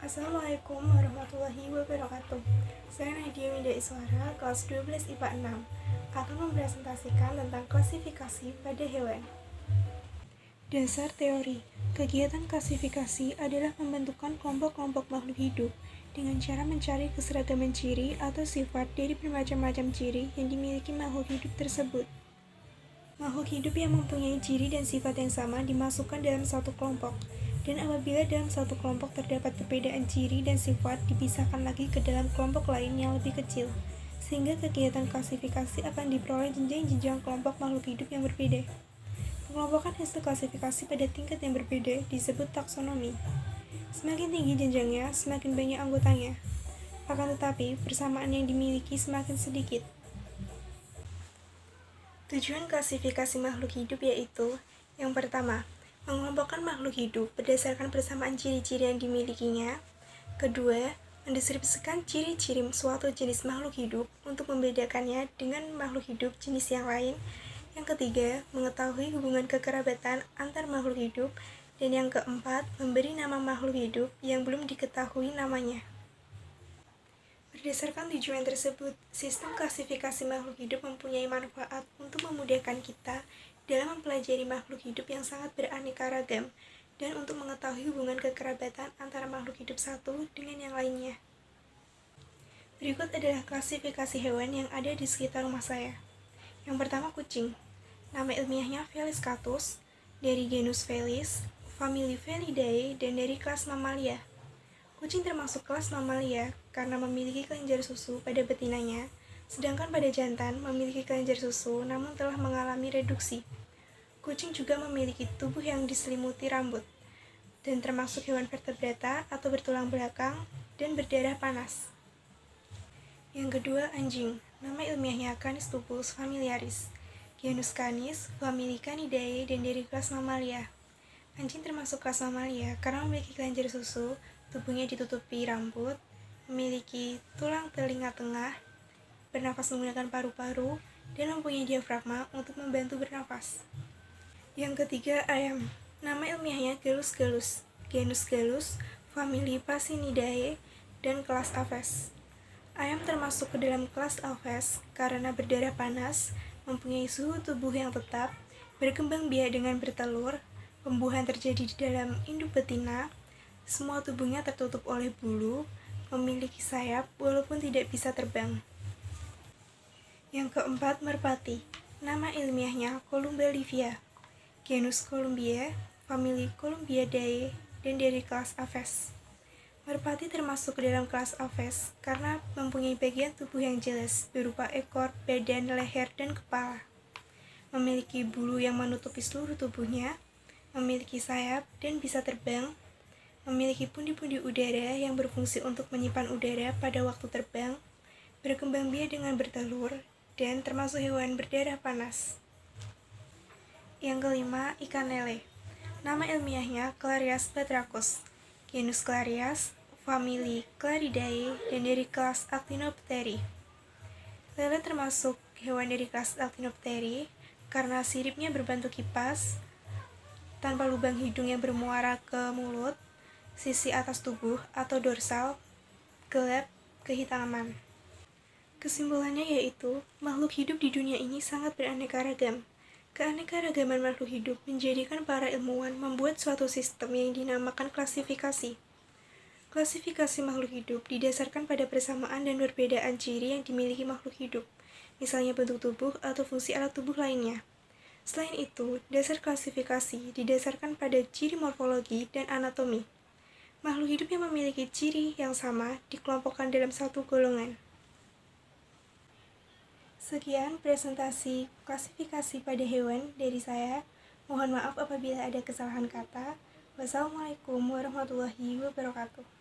Assalamualaikum warahmatullahi wabarakatuh. Saya Nadia Winda Iswara, kelas 12 IPA 6, akan mempresentasikan tentang klasifikasi pada hewan. Dasar teori. Kegiatan klasifikasi adalah pembentukan kelompok-kelompok makhluk hidup dengan cara mencari keseragaman ciri atau sifat dari bermacam-macam ciri yang dimiliki makhluk hidup tersebut. Makhluk hidup yang mempunyai ciri dan sifat yang sama dimasukkan dalam satu kelompok, dan apabila dalam satu kelompok terdapat perbedaan ciri dan sifat, dipisahkan lagi ke dalam kelompok lain yang lebih kecil, sehingga kegiatan klasifikasi akan diperoleh jenjang-jenjang kelompok makhluk hidup yang berbeda. Pengelompokan hasil klasifikasi pada tingkat yang berbeda disebut taksonomi. Semakin tinggi jenjangnya, semakin banyak anggotanya. Akan tetapi, persamaan yang dimiliki semakin sedikit. Tujuan klasifikasi makhluk hidup yaitu: yang pertama, mengelompokkan makhluk hidup berdasarkan persamaan ciri-ciri yang dimilikinya. Kedua, mendistribusikan ciri-ciri suatu jenis makhluk hidup untuk membedakannya dengan makhluk hidup jenis yang lain. Yang ketiga, mengetahui hubungan kekerabatan antar makhluk hidup. Dan yang keempat, memberi nama makhluk hidup yang belum diketahui namanya. Berdasarkan tujuan tersebut, sistem klasifikasi makhluk hidup mempunyai manfaat untuk memudahkan kita dalam mempelajari makhluk hidup yang sangat beraneka ragam dan untuk mengetahui hubungan kekerabatan antara makhluk hidup satu dengan yang lainnya. Berikut adalah klasifikasi hewan yang ada di sekitar rumah saya. Yang pertama, kucing. Nama ilmiahnya Felis catus, dari genus Felis, famili Felidae, dan dari kelas Mammalia. Kucing termasuk kelas Mammalia karena memiliki kelenjar susu pada betinanya, sedangkan pada jantan memiliki kelenjar susu namun telah mengalami reduksi. Kucing juga memiliki tubuh yang diselimuti rambut, dan termasuk hewan vertebrata atau bertulang belakang dan berdarah panas. Yang kedua, anjing. Nama ilmiahnya Canis lupus familiaris, genus Canis, famili Canidae, dan dari kelas Mammalia. Anjing termasuk kelas Mammalia karena memiliki kelenjar susu, tubuhnya ditutupi rambut, memiliki tulang telinga tengah, bernafas menggunakan paru-paru, dan mempunyai diafragma untuk membantu bernafas. Yang ketiga, ayam. Nama ilmiahnya Gallus gallus, genus Gallus, famili Phasinidae, dan kelas Aves. Ayam termasuk ke dalam kelas Aves karena berdarah panas, mempunyai suhu tubuh yang tetap, berkembang biak dengan bertelur, pembuahan terjadi di dalam induk betina, semua tubuhnya tertutup oleh bulu, memiliki sayap walaupun tidak bisa terbang. Yang keempat, merpati. Nama ilmiahnya Columba livia, genus Columbia, famili Columbidae, dan dari kelas Aves. Merpati termasuk ke dalam kelas Aves karena mempunyai bagian tubuh yang jelas berupa ekor, badan, leher, dan kepala. Memiliki bulu yang menutupi seluruh tubuhnya, memiliki sayap dan bisa terbang, memiliki pundi-pundi udara yang berfungsi untuk menyimpan udara pada waktu terbang, berkembang biak dengan bertelur, dan termasuk hewan berdarah panas. Yang kelima, ikan lele. Nama ilmiahnya Clarias batrachus, genus Clarias, famili Claridae, dan dari kelas Actinopteri. Lele termasuk hewan dari kelas Actinopteri karena siripnya berbentuk kipas, tanpa lubang hidung yang bermuara ke mulut, sisi atas tubuh atau dorsal gelap kehitaman. Kesimpulannya yaitu, makhluk hidup di dunia ini sangat beraneka ragam. Keanekaragaman makhluk hidup menjadikan para ilmuwan membuat suatu sistem yang dinamakan klasifikasi. Klasifikasi makhluk hidup didasarkan pada persamaan dan perbedaan ciri yang dimiliki makhluk hidup, misalnya bentuk tubuh atau fungsi alat tubuh lainnya. Selain itu, dasar klasifikasi didasarkan pada ciri morfologi dan anatomi. Makhluk hidup yang memiliki ciri yang sama dikelompokkan dalam satu golongan. Sekian presentasi klasifikasi pada hewan dari saya. Mohon maaf apabila ada kesalahan kata. Wassalamualaikum warahmatullahi wabarakatuh.